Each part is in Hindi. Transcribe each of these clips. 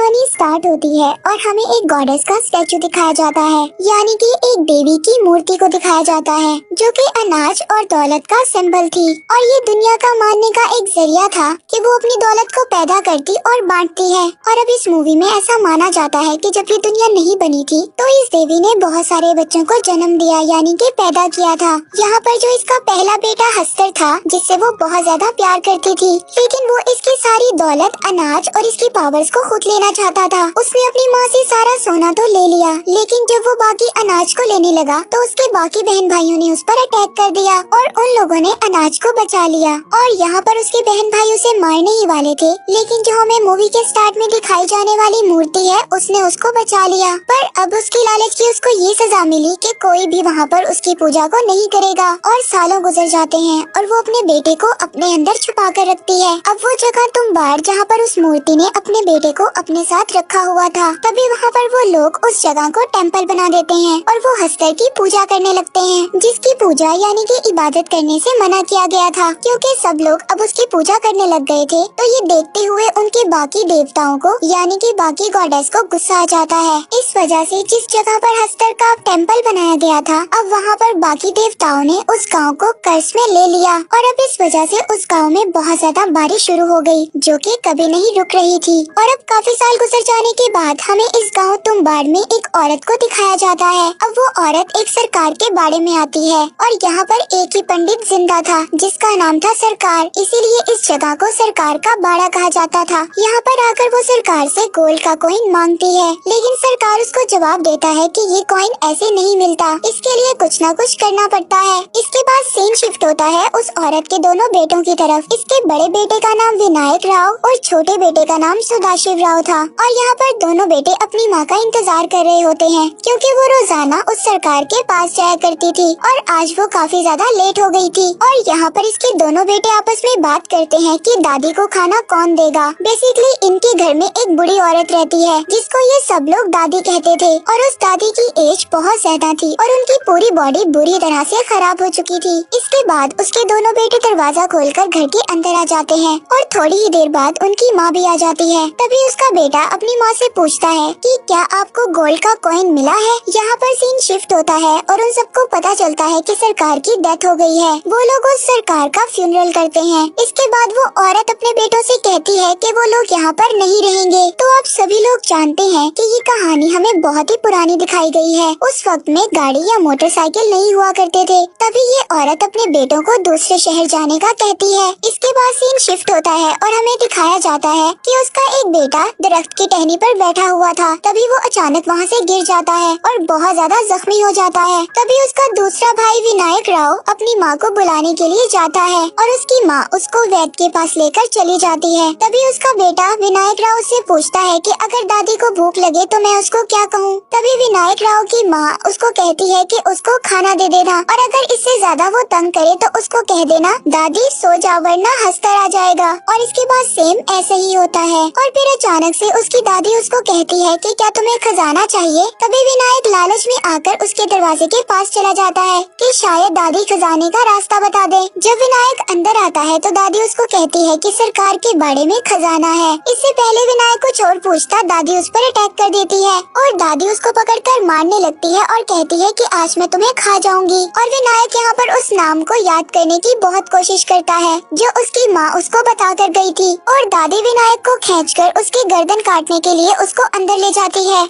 कहानी स्टार्ट होती है और हमें एक गॉडेस का स्टैचू दिखाया जाता है, यानी कि एक देवी की मूर्ति को दिखाया जाता है जो कि अनाज और दौलत का सिंबल थी और ये दुनिया का मानने का एक जरिया था कि वो अपनी दौलत को पैदा करती और बांटती है। और अब इस मूवी में ऐसा माना जाता है कि जब ये दुनिया नहीं बनी थी तो इस देवी ने बहुत सारे बच्चों को जन्म दिया, यानी कि पैदा किया था। यहाँ पर जो इसका पहला बेटा हस्तर था जिससे वो बहुत ज्यादा प्यार करती थी, लेकिन वो इसकी सारी दौलत, अनाज और इसकी पावर्स को खुद लेना चाहता था। उसने अपनी माँ से सारा सोना तो ले लिया, लेकिन जब वो बाकी अनाज को लेने लगा तो उसके बाकी बहन भाइयों ने उस पर अटैक कर दिया और उन लोगों ने अनाज को बचा लिया। और यहाँ पर उसके बहन भाई उसे मारने ही वाले थे, लेकिन जो हमें मूवी के स्टार्ट में दिखाई जाने वाली मूर्ति है उसने उसको बचा लिया। पर अब उसकी लालच की उसको ये सजा मिली कि कोई भी वहाँ पर उसकी पूजा को नहीं करेगा। और सालों गुजर जाते हैं और वो अपने बेटे को अपने अंदर छुपा कर रखती है। अब वो जगह तुम्बाड़ जहाँ पर उस मूर्ति ने अपने बेटे को अपने साथ रखा हुआ था, तभी वहाँ पर वो लोग उस जगह को टेम्पल बना देते हैं और वो हस्तर की पूजा करने लगते हैं, जिसकी पूजा यानी कि इबादत करने से मना किया गया था, क्योंकि सब लोग अब उसकी पूजा करने लग गए थे। तो ये देखते हुए उनके बाकी देवताओं को यानी कि बाकी गॉडेस को गुस्सा आ जाता है। इस वजह से जिस जगह पर हस्तर का टेम्पल बनाया गया था, अब वहाँ पर बाकी देवताओं ने उस गाँव को कर्ज में ले लिया और अब इस वजह से उस गाँव में बहुत ज्यादा बारिश शुरू हो गई, जो कि कभी नहीं रुक रही थी। और अब काफी साल गुजर जाने के बाद हमें इस गांव तुम्बाड़ में एक औरत को दिखाया जाता है। अब वो औरत एक सरकार के बाड़े में आती है और यहाँ पर एक ही पंडित जिंदा था जिसका नाम था सरकार, इसीलिए इस जगह को सरकार का बाड़ा कहा जाता था। यहाँ पर आकर वो सरकार से गोल्ड का कॉइन मांगती है, लेकिन सरकार उसको जवाब देता है कि ये कॉइन ऐसे नहीं मिलता, इसके लिए कुछ न कुछ करना पड़ता है। इसके बाद सीन शिफ्ट होता है उस औरत के दोनों बेटों की तरफ। इसके बड़े बेटे का नाम विनायक राव और छोटे बेटे का नाम सदाशिव राव था। और यहाँ पर दोनों बेटे अपनी माँ का इंतजार कर रहे होते हैं, क्योंकि वो रोजाना उस सरकार के पास जाया करती थी और आज वो काफी ज्यादा लेट हो गई थी। और यहाँ पर इसके दोनों बेटे आपस में बात करते हैं कि दादी को खाना कौन देगा। बेसिकली इनके घर में एक बुढ़ी औरत रहती है जिसको ये सब लोग दादी कहते थे और उस दादी की एज बहुत ज्यादा थी और उनकी पूरी बॉडी बुरी तरह से खराब हो चुकी थी। इसके बाद उसके दोनों बेटे दरवाजा खोलकर घर के अंदर आ जाते हैं और थोड़ी ही देर बाद उनकी माँ भी आ जाती है। तभी उसका बेटा अपनी माँ से पूछता है कि क्या आपको गोल्ड का कॉइन मिला है। यहाँ पर सीन शिफ्ट होता है और उन सबको पता चलता है कि सरकार की डेथ हो गई है। वो लोग उस सरकार का फ्यूनरल करते हैं। इसके बाद वो औरत अपने बेटों से कहती है कि वो लोग यहाँ पर नहीं रहेंगे। तो आप सभी लोग जानते हैं कि ये कहानी हमें बहुत ही पुरानी दिखाई गई है। उस वक्त में गाड़ी या मोटरसाइकिल नहीं हुआ करते थे। तभी ये औरत अपने बेटों को दूसरे शहर जाने का कहती है। इसके बाद सीन शिफ्ट होता है और हमें दिखाया जाता है कि उसका एक बेटा दरख्त की टहनी पर बैठा हुआ था। तभी वो अचानक वहाँ से गिर जाता है और बहुत ज्यादा जख्मी हो जाता है। तभी उसका दूसरा भाई विनायक राव अपनी माँ को बुलाने के लिए जाता है और उसकी माँ उसको वैद्य के पास लेकर चली जाती है। तभी उसका बेटा विनायक राव उससे पूछता है कि अगर दादी को भूख लगे तो मैं उसको क्या कहूँ। तभी विनायक राव की माँ उसको कहती है कि उसको खाना दे देना और अगर इससे ज्यादा वो तंग करे तो उसको कह देना दादी सो जा वरना हस्तर आ जाएगा। और इसके बाद सेम ऐसे ही होता है और फिर अचानक से उसकी दादी उसको कहती है कि क्या तुम्हें खजाना चाहिए। तभी विनायक लालच में आकर उसके दरवाजे के पास चला जाता है कि शायद दादी खजाने का रास्ता बता दे। जब विनायक अंदर आता है तो दादी उसको कहती है कि सरकार के बाड़े में खजाना है। इससे पहले विनायक कुछ और पूछता दादी उस पर अटैक कर देती है और दादी उसको पकड़कर मारने लगती है और कहती है कि आज मैं तुम्हें खा जाऊंगी। और विनायक यहाँ पर उस नाम को याद करने की बहुत कोशिश करता है जो उसकी माँ उसको बता कर गई थी और दादी विनायक को खींचकर उसकी गर्दन काटने के लिए उसको अंदर ले जाती है।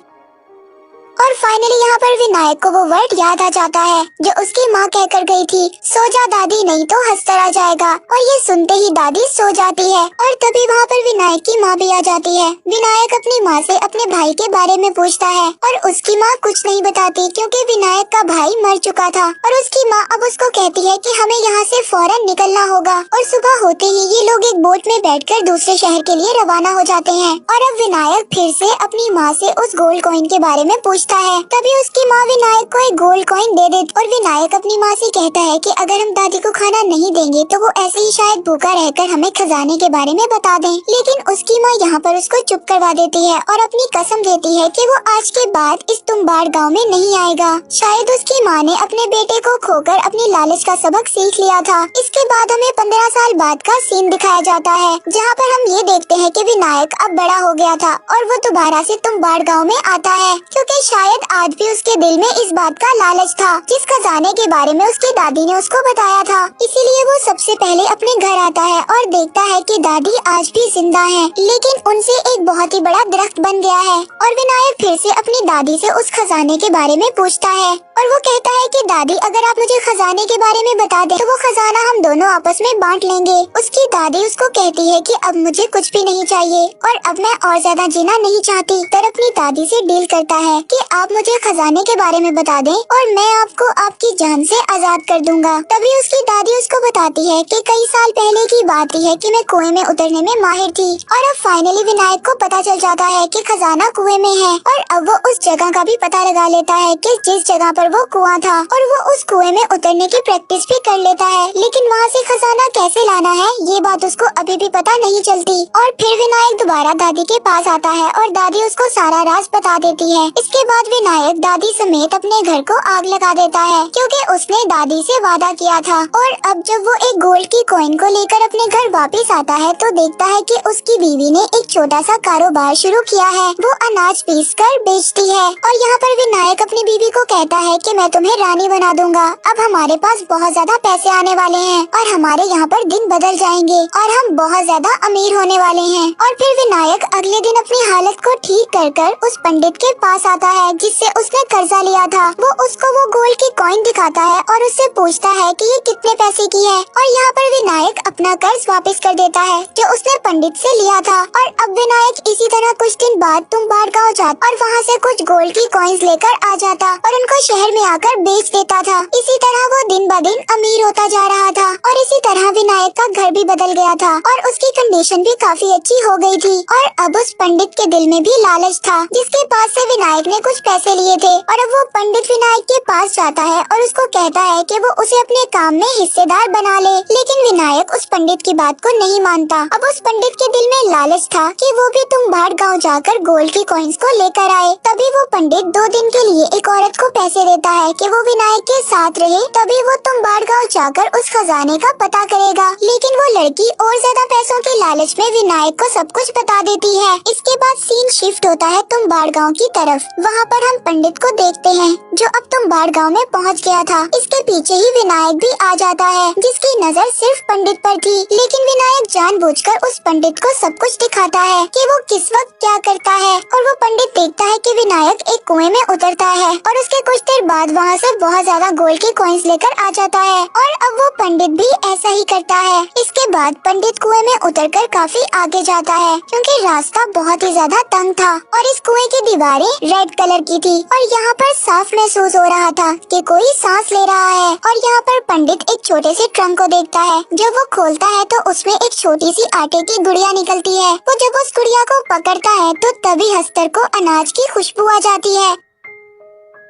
और फाइनली यहाँ पर विनायक को वो वर्ड याद आ जाता है जो उसकी माँ कहकर गई थी, सो जा दादी नहीं तो हस्तर आ जाएगा। और ये सुनते ही दादी सो जाती है और तभी वहाँ पर विनायक की माँ भी आ जाती है। विनायक अपनी माँ से अपने भाई के बारे में पूछता है और उसकी माँ कुछ नहीं बताती क्योंकि विनायक का भाई मर चुका था। और उसकी माँ अब उसको कहती है कि हमें यहाँ से फौरन निकलना होगा। और सुबह होते ही ये लोग एक बोट में बैठकर दूसरे शहर के लिए रवाना हो जाते हैं। और अब विनायक फिर से अपनी माँ से उस गोल्ड कॉइन के बारे में पूछता पूछता है। तभी उसकी माँ विनायक को एक गोल्ड कॉइन दे देती और विनायक अपनी माँ से कहता है कि अगर हम दादी को खाना नहीं देंगे तो वो ऐसे ही शायद भूखा रहकर हमें खजाने के बारे में बता दें। लेकिन उसकी माँ यहाँ पर उसको चुप करवा देती है और अपनी कसम देती है कि वो आज के बाद इस तुम्बाड़ गाँव में नहीं आएगा। शायद उसकी माँ ने अपने बेटे को खोकर अपनी लालच का सबक सीख लिया था। इसके बाद हमें 15 साल बाद का सीन दिखाया जाता है, जहाँ पर हम ये देखते हैं कि विनायक अब बड़ा हो गया था और वो दोबारा से तुम्बाड़ गाँव में आता है, क्योंकि शायद आज भी उसके दिल में इस बात का लालच था जिस खजाने के बारे में उसकी दादी ने उसको बताया था। इसीलिए वो सबसे पहले अपने घर आता है और देखता है कि दादी आज भी जिंदा है, लेकिन उनसे एक बहुत ही बड़ा दरख्त बन गया है। और विनायक फिर से अपनी दादी से उस खजाने के बारे में पूछता है और वो कहता है कि दादी अगर आप मुझे खजाने के बारे में बता दें तो वो खजाना हम दोनों आपस में बांट लेंगे। उसकी दादी उसको कहती है कि अब मुझे कुछ भी नहीं चाहिए और अब मैं और ज्यादा जीना नहीं चाहती। तर अपनी दादी से डील करता है कि आप मुझे खजाने के बारे में बता दें और मैं आपको आपकी जान से आजाद कर दूंगा। तभी उसकी दादी उसको बताती है कि कई साल पहले की बात है कि मैं कुएं में उतरने में माहिर थी और अब फाइनली विनायक को पता चल जाता है कि खजाना कुएं में है और अब वो उस जगह का भी पता लगा लेता है कि जिस जगह पर वो कुआं था और वो उस कुएं में उतरने की प्रैक्टिस भी कर लेता है। लेकिन वहाँ से खजाना कैसे लाना है ये बात उसको अभी भी पता नहीं चलती। और फिर विनायक दोबारा दादी के पास आता है और दादी उसको सारा राज बता देती है। इसके बाद विनायक दादी समेत अपने घर को आग लगा देता है, क्योंकि उसने दादी से वादा किया था। और अब जब वो एक गोल्ड की कॉइन को लेकर अपने घर वापस आता है तो देखता है कि उसकी बीवी ने एक छोटा सा कारोबार शुरू किया है। वो अनाज पीस कर बेचती है और यहाँ पर विनायक अपनी बीवी को कहता है कि मैं तुम्हें रानी बना दूंगा। अब हमारे पास बहुत ज्यादा पैसे आने वाले हैं और हमारे यहाँ पर दिन बदल जाएंगे और हम बहुत ज्यादा अमीर होने वाले हैं। और फिर विनायक अगले दिन अपनी हालत को ठीक कर कर उस पंडित के पास आता है जिससे उसने कर्जा लिया था। वो उसको वो गोल्ड की कॉइन दिखाता है और उससे पूछता है कि ये कितने पैसे की है और यहाँ पर विनायक अपना कर्ज वापस कर देता है जो उसने पंडित से लिया था। और अब विनायक इसी तरह कुछ दिन बाद तुम्बाड़ गाँव जाता और वहाँ से कुछ गोल्ड की कॉइन्स लेकर आ जाता और उनको शहर में आकर बेच देता था। इसी तरह वो दिन ब दिन अमीर होता जा रहा था और इसी तरह विनायक का घर भी बदल गया था और उसकी कंडीशन भी काफी अच्छी हो गई थी। और अब उस पंडित के दिल में भी लालच था जिसके पास से विनायक ने कुछ पैसे लिए थे। और अब वो पंडित विनायक के पास जाता है और उसको कहता है कि वो उसे अपने काम में हिस्सेदार बना ले, लेकिन विनायक उस पंडित की बात को नहीं मानता। अब उस पंडित के दिल में लालच था कि वो भी तुम्बाड़ गाँव जाकर गोल्ड की कॉइन्स को लेकर आए। तभी वो पंडित 2 दिन के लिए एक औरत को पैसे देता है कि वो विनायक के साथ रहे, तभी वो तुम्बाड़ गाँव जाकर उस खजाने का पता करेगा। लेकिन वो लड़की और ज्यादा पैसों के लालच में विनायक को सब कुछ बता देती है। इसके बाद सीन शिफ्ट होता है तुम्बाड़ गाँव की तरफ। वहाँ पर हम पंडित को देखते हैं जो अब तुम्बाड़ गाँव में पहुँच गया था। इसके पीछे ही विनायक भी आ जाता है जिसकी नजर सिर्फ पंडित पर थी, लेकिन विनायक जानबूझकर उस पंडित को सब कुछ दिखाता है कि वो किस वक्त क्या करता है। और वो पंडित देखता है कि विनायक एक कुएं में उतरता है और उसके कुछ देर बाद वहाँ से बहुत ज्यादा गोल्ड के कॉइन्स लेकर आ जाता है और अब वो पंडित भी ऐसा ही करता है। इसके बाद पंडित कुएं में उतरकर काफी आगे जाता है क्योंकि रास्ता बहुत ही ज्यादा तंग था और इस कुएं की दीवारें रेड कलर की थी और यहाँ पर साफ महसूस हो रहा था कि कोई सांस ले रहा है। और यहाँ पर पंडित एक छोटे से ट्रंक को देखता है। जब वो खोलता है तो उसमें एक छोटी सी आटे की गुड़िया निकलती है। वो जब उस गुड़िया को पकड़ता है तो तभी हस्तर को अनाज की खुशबू आ जाती है।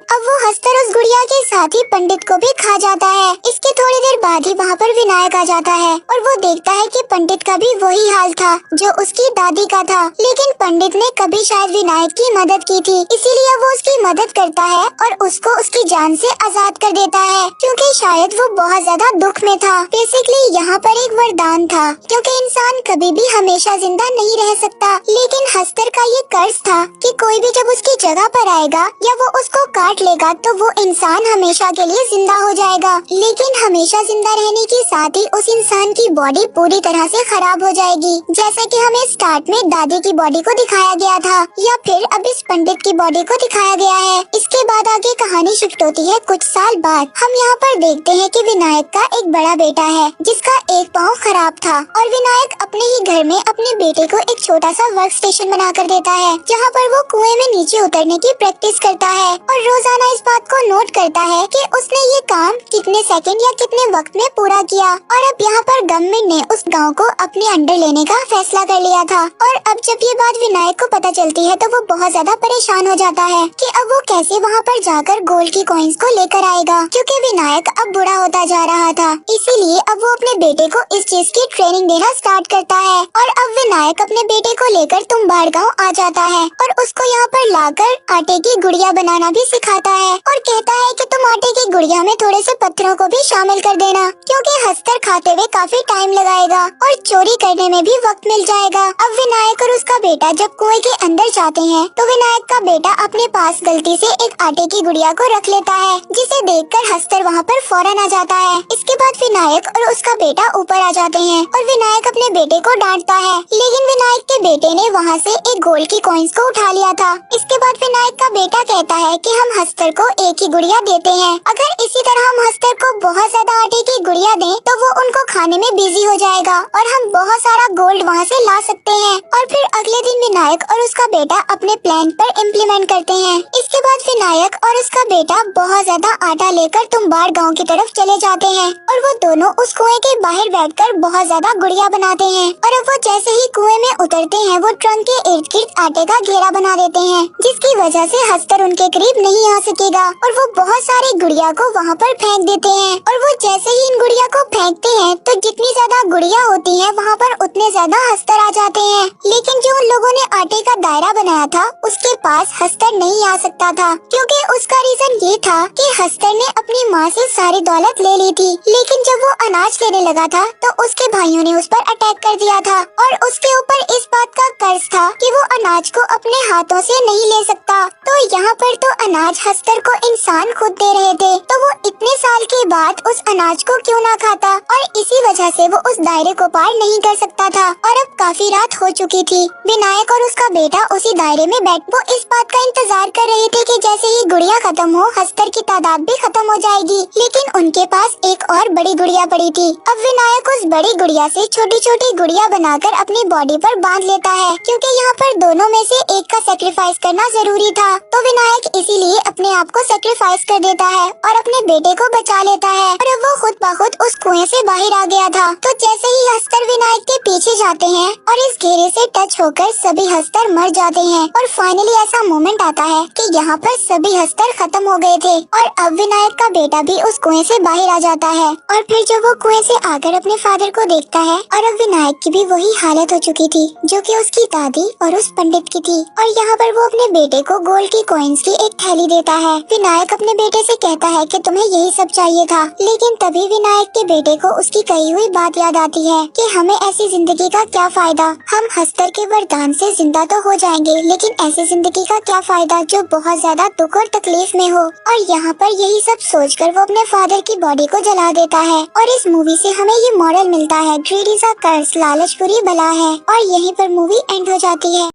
अब वो हंसकर उस गुड़िया के साथ ही पंडित को भी खा जाता है। इसके थोड़ी देर बाद ही वहाँ पर विनायक आ जाता है और वो देखता है कि पंडित का भी वही हाल था जो उसकी दादी का था, लेकिन पंडित ने कभी शायद विनायक की मदद की थी, इसीलिए वो उसकी मदद करता है और उसको उसकी जान से आजाद कर देता है क्योंकि शायद वो बहुत ज्यादा दुख में था। बेसिकली यहाँ पर एक वरदान था क्योंकि इंसान कभी भी हमेशा जिंदा नहीं रह सकता, लेकिन हस्तर का ये कर्ज था कि कोई भी जब उसकी जगह पर आएगा या वो उसको काट लेगा तो वो इंसान हमेशा के लिए जिंदा हो जाएगा। लेकिन हमेशा जिंदा रहने के साथ ही उस इंसान की बॉडी पूरी तरह से खराब हो जाएगी, जैसे कि हमें स्टार्ट में दादी की बॉडी को दिखाया गया था या फिर अब इस पंडित की बॉडी को दिखाया गया है। इसके बाद आगे कहानी शिफ्ट होती है कुछ साल बाद। हम यहाँ पर देखते हैं कि विनायक का एक बड़ा बेटा है जिसका एक पाँव खराब था और विनायक अपने ही घर में अपने बेटे को एक छोटा सा वर्क स्टेशन बना कर देता है जहाँ पर वो कुएं में नीचे उतरने की प्रैक्टिस करता है और रोजाना रोजाना इस बात को नोट करता है कि उसने ये काम कितने सेकंड या कितने वक्त में पूरा किया। और अब यहाँ पर गवर्नमेंट ने उस गांव को अपने अंडर लेने का फैसला कर लिया था। और अब जब ये बात विनायक को पता चलती है तो वो बहुत ज्यादा परेशान हो जाता है कि अब वो कैसे वहाँ पर जाकर गोल्ड की कॉइन्स को लेकर आएगा, क्योंकि विनायक अब बूढ़ा होता जा रहा था। इसीलिए अब वो अपने बेटे को इस चीज की ट्रेनिंग देना स्टार्ट करता है। और अब विनायक अपने बेटे को लेकर तुम्बाड़ गाँव आ जाता है और उसको यहाँ पर लाकर आटे की गुड़िया बनाना भी सिखाता है और कहता है कि तुम आटे की गुड़िया में थोड़े से पत्थरों को भी शामिल कर देना, क्योंकि हस्तर खाते हुए काफी टाइम लगाएगा और चोरी करने में भी वक्त मिल जाएगा। अब विनायक और उसका बेटा जब कुएं के अंदर जाते हैं तो विनायक का बेटा अपने पास गलती से एक आटे की गुड़िया को रख लेता है, जिसे देखकर हस्तर वहाँ पर फौरन आ जाता है। इसके बाद विनायक और उसका बेटा ऊपर आ जाते हैं और विनायक अपने बेटे को डांटता है, लेकिन विनायक के बेटे ने वहाँ से एक गोल्ड की कॉइन्स को उठा लिया था। इसके बाद विनायक का बेटा कहता है कि हम हस्तर को एक ही गुड़िया देते हैं, अगर इसी तरह हम हस्तर को बहुत ज्यादा आटे की गुड़िया दें तो वो उनको खाने में बिजी हो जाएगा और हम बहुत सारा गोल्ड वहाँ से ला सकते हैं। और फिर अगले दिन विनायक और उसका बेटा अपने प्लान पर इम्प्लीमेंट करते हैं। इसके बाद विनायक और उसका बेटा बहुत ज्यादा आटा लेकर तुम्बाड़ गांव की तरफ चले जाते हैं और वो दोनों उस कुएं के बाहर बैठकर बहुत ज्यादा गुड़िया बनाते हैं। और अब वो जैसे ही कुएं में उतरते हैं वो ट्रंक के इर्द गिर्द आटे का घेरा बना देते हैं, जिसकी वजह से हस्तर उनके करीब नहीं आ सकेगा और वो बहुत सारी गुड़िया को वहाँ पर फेंक देते हैं। और वो जैसे ही इन गुड़िया को फेंकते हैं तो जितनी ज्यादा गुड़िया होती है वहाँ पर उतने ज्यादा हस्तर आ जाते हैं, लेकिन जो उन लोगों ने आटे का दायरा बनाया था उसके पास हस्तर नहीं आ सकता था, क्योंकि उसका रीजन ये था कि हस्तर ने अपनी माँ से सारी दौलत ले ली थी। लेकिन जब वो अनाज लेने लगा था तो उसके भाइयों ने उस पर अटैक कर दिया था और उसके ऊपर इस बात का कर्ज था कि वो अनाज को अपने हाथों से नहीं ले सकता। तो यहाँ पर तो अनाज हस्तर को इंसान खुद दे रहे थे, तो वो इतने साल के बाद उस अनाज को क्यों ना खाता, और इसी वजह से वो उस दायरे को पार नहीं कर सकता था। और अब काफी रात हो चुकी थी। विनायक और उसका बेटा उसी दायरे में बैठ वो इस बात का इंतजार कर रहे थे कि जैसे ही गुड़िया खत्म हो हस्तर की तादाद भी खत्म हो जाएगी, लेकिन उनके पास एक और बड़ी गुड़िया पड़ी थी। अब विनायक उस बड़ी गुड़िया से छोटी छोटी गुड़िया बनाकर अपनी बॉडी पर बांध लेता है, क्योंकि यहाँ पर दोनों में से एक का सेक्रीफाइस करना जरूरी था। तो विनायक इसीलिए अपने आप को सेक्रीफाइस कर देता है और अपने बेटे को बचा लेता है और अब वो खुद ब खुद उस कुएं से बाहर आ गया था। तो जैसे ही हस्तर विनायक के पीछे जाते हैं और इस घेरे से टच होकर सभी हस्तर मर जाते हैं और फाइनली ऐसा मोमेंट आता है कि यहाँ पर सभी हस्तर खत्म हो गए थे और अब विनायक का बेटा भी उस कुएं से बाहर आ जाता है। और फिर जब वो कुएं से आकर अपने फादर को देखता है और अब विनायक की भी वही हालत हो चुकी थी जो कि उसकी दादी और उस पंडित की थी। और यहाँ पर वो अपने बेटे को गोल्ड की कॉइन्स की एक थैली देता है। विनायक अपने बेटे से कहता है कि तुम्हें यही सब चाहिए था, लेकिन तभी विनायक के बेटे को उसकी कही हुई बात याद आती है कि हमें ऐसी जिंदगी का क्या फायदा, हम हस्तर के वरदान से जिंदा तो हो जाएंगे लेकिन ऐसी जिंदगी का क्या फायदा जो बहुत ज्यादा दुख और तकलीफ में हो। और यहाँ पर यही सब सोचकर वो अपने फादर की बॉडी को जला देता है। और इस मूवी से हमें ये मॉरल मिलता है, ग्रीड इज अ कर्स, लालच बुरी बला है। और यहीं पर मूवी एंड हो जाती है।